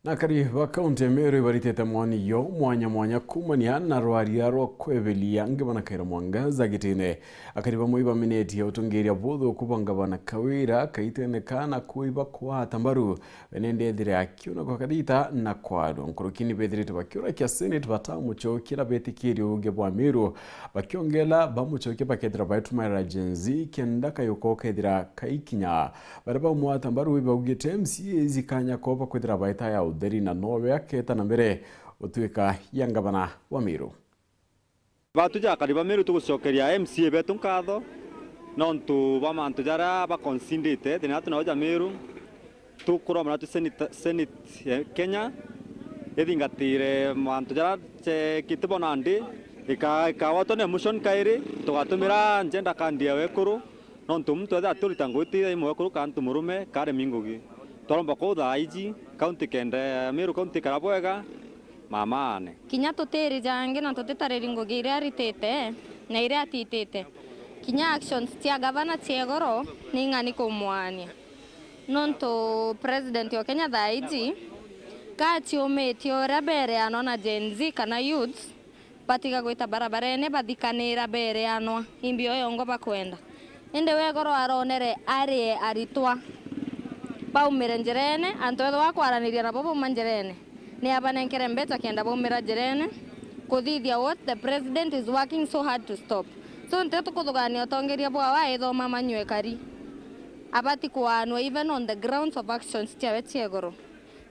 Nakari wa kaunti ya Meru ibaritete mwani yo mwanya kumania na rwaria rwa kwebelia ngabana kaira mwangaza gitine akari bamwe bameneti ya utongeria botho kubangabana kawira kaitene kana kuiba kwa tambaru benende thire akiona kwa kadita na kwado nkurukini bethrite bakiora kya senate batamucho kira betikiri uge bwa Meru bakiongela bamucho ke bakethira baituma agency kenda kayoko kethira kaikinya baraba mwa tambaru ibagite MCA zikanya kopa kwethira baita ya udheri na nowe aketa na mbere utuika ya ngabana wa Meru. Batuja kariba Meru tugucokeria MCA betu nkatho nontu bamantu jara bakonsindite thina tunaoja Meru tukuromana tu Senate Kenya ethingatire mantu jara kitibona ndi ikawatone motion kairi tugatumira njenda kandia wekuru nontu mtu atha turitangwiti imwe wekuru kantu murume kare mingugi toromba ko thaiji kaunti kende Meru kaunti karabwega mamane kinya tutiri jange na tutetareri ngugi iria ritete na iria atitete kinya actions tia gavana Chiegoro ni ng'ani kumwania nontu president wa Kenya thaiji kati umetio uria bere anona Gen Z kana youths batiga gwita barabarene bathikanira bere anwa imbio yongo bakwenda inde Wegoro aronere ari aritwa baumire njerene antu etho wakwaraniria na bobo manjerene ni abanenkere mbeta kenda baumira njerene kuthithia what the president is working so hard to stop so nteto kuthugania utongeria bwa wa etho mama nywe kari abati kuanwa even on the grounds of actions tiawe Chiegoro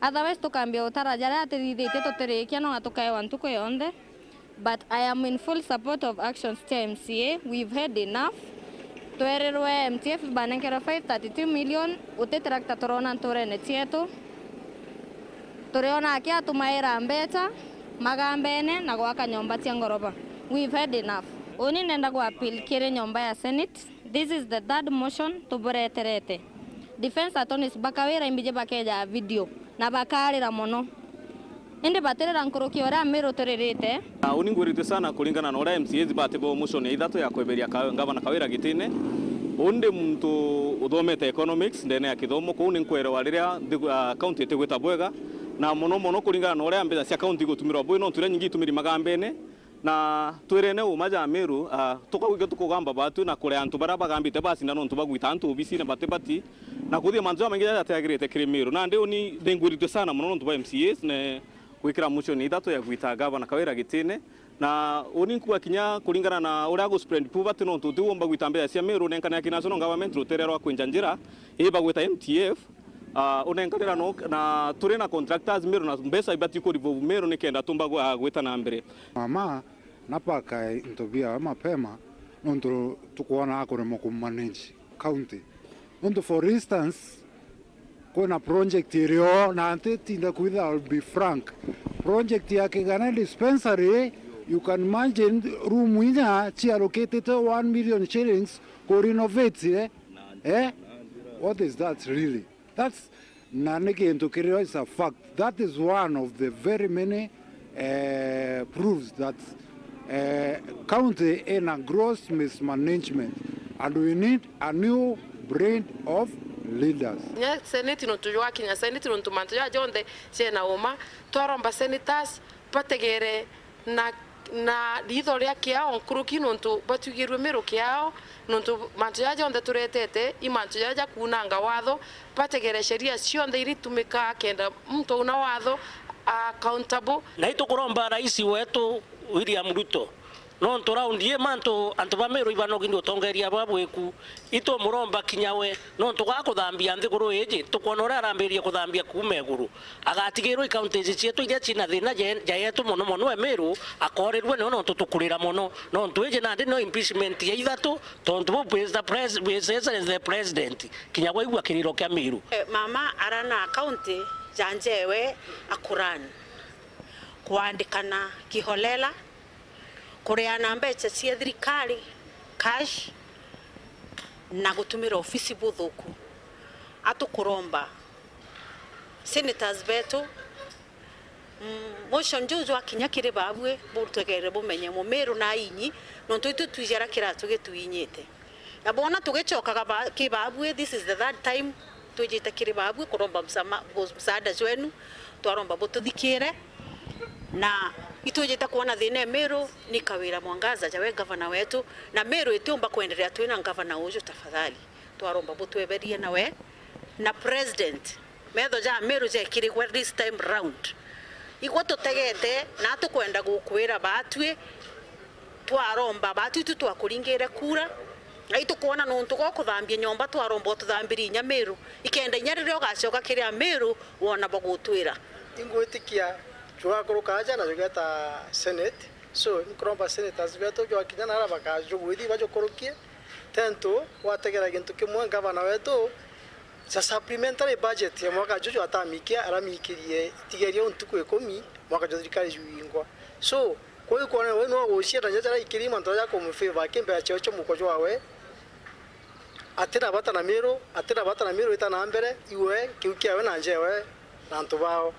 otherwise tukambia utara jara atirithite tutirikia no atukae wantu ko yonde but I am in full support of actions tia MCA. We've had enough. Twererwe MTF banenkera 532 million utetrakta torona ntorene tietu turiona akia tumaira mbeta magambene na gwaka nyomba tia ngoroba. We've had enough. Oni nenda gwa appeal kire nyomba ya Senate. This is the third motion tubureterete. Defense attorneys bakawira imbije bakeja video na bakarira mono ende baterera nkuruki ora Meru tererete uningwirite sana kulingana na ora MCA zibatibo motion ithatu ya kweberia ngavana kawira gitine onde muntu uthomete economics ndene ya kithomo ku ni nkwero riria county itigwita bwega na mono kulingana na ora mbeca cia county gutumirwa bwe no turia nyingi tumiri magambene na twirene umaja Meru tukauge tukugamba batu na kure antu bara bagambite basi na nontu bagwita antu obisi na batebati na kuthia manzo mengi atagirite kiri Meru na ndi oni ndengurite sana mono nontu ba MCAs ne gwikira motion ithatu ya gwita gavana kawira gitine na oni nkuwa kinya kulingana na uria go spread poverty nontu tiwomba gwita mbeca cia Meru nenkana ya national government rutererwa kwinja njira iba gwita MTF unenkanira no na turi na contractors Meru na mbeca ibati ko revolve Meru nikenda tumba gwita na mbere mama napaka intobia mapema nontu tukuona akoremo kumanage county nontu for instance kuna project irio na antetinda kwitha I'll be frank project ya Kigana dispensary you can imagine room ina chi allocated 1 million shillings to renovate what is that really that's naneke into Kirio is a fact that is one of the very many proofs that county in a gross mismanagement and we need a new breed of leaders. Nya senate no tujwa kinya senate no tumanto ya jonde chena uma toromba senators pategere na dithoria kiao nkuruki no ntu batugirwe Meru kiao no ntu manto ya jonde turetete imanto ya kunanga watho pategere sheria cionde iritumika kenda mtu una watho accountable na itukuromba rais wetu William Ruto no ntoraundie manto antoba Meru ibanogindo tongeria babweku ito muromba kinyawe no tugakuthambia nthiguru eje tukonora arambiria kuthambia kumeguru agatigirwo counties cietu iria cina thina jayetu mono Meru akorerwe no tutukurira mono no tweje na ndi no impeachment ya ithatu tondu the president kinyawe igwa kiriro kya Meru mama arana county janjewe akurani kuandikana kiholela kureana mbeca cia thirikari cash na gutumira ofisi buthuku atukuromba senators betu motion juju akinya kire babwe butegere bumenye mu Meru na inyi no tuitu tujara kiratu gituinyite abona tugechokaga kibabwe this is the third time tujite kiri babu kuromba msaada wenu twaromba bututhikire na itujite kuona thine Meru ni Kawira Mwangaza jawe gavana wetu na Meru itiumba kuendelea twina gavana uju tafadhali twaromba butweberie nawe na president metho ja Meru je kiri kwa this time round igwa tutegete na tukwenda gukwira batwe twaromba batwe twakuringire kura na itukuona nuntu go kuthambia nyomba twaromba tuthambiri nya Meru ikenda nyarire ugacoka kiria Meru wona bagutwira ingwitikia chugakuruka aja na jugeta senate so nikromba senators beto jo akinya na bakajuguthi bajokurukie tento wategera gintu kimwe gavana wetu sa supplementary budget ya mwaka juju atamikia aramikirie tigeria untuku 10 mwaka juju juingwa so kwa hiyo kwa wewe no goshira njara ikirima ntoja ko mufeva kimbe achocho mukojo wawe atira bata na Meru itana mbere iwe kiukia we na njewe na ntubao